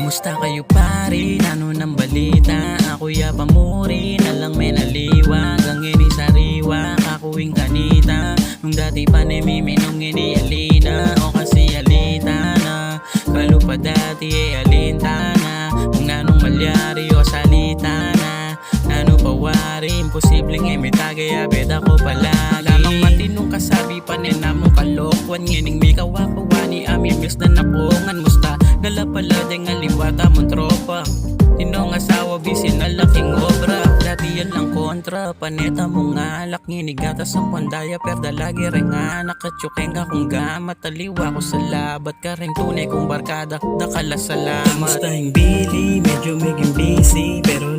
Kumusta kayo pare? Ano ng balita? Ako ya pamuri na lang may naliwa. Hanggang ini sariwa, kakuwing kanita. Nung dati pa ni Miminong ini alina. O kasi alita na kalo pa dati alinta na. Kung nanong malyari o salita na. Nano pawari, imposibleng may tagay abed ako palagi. Lamang matinong kasabi pa ni namong kalokwan. Ngining may kawapawani amin bis na napungan musta. Nalapala din nga liwata mong tropa. Tinong asawa bisin na laking obra. Dati yan lang kontra. Paneta mong alak. Nginigatas ang pandaya. Perda lagi rin anak. Katsukeng akong gamat. Taliwa ko sa labat. Karing tunay kong barkada. Dakala salamat. Kamusta yung Billy? Medyo maging busy. Pero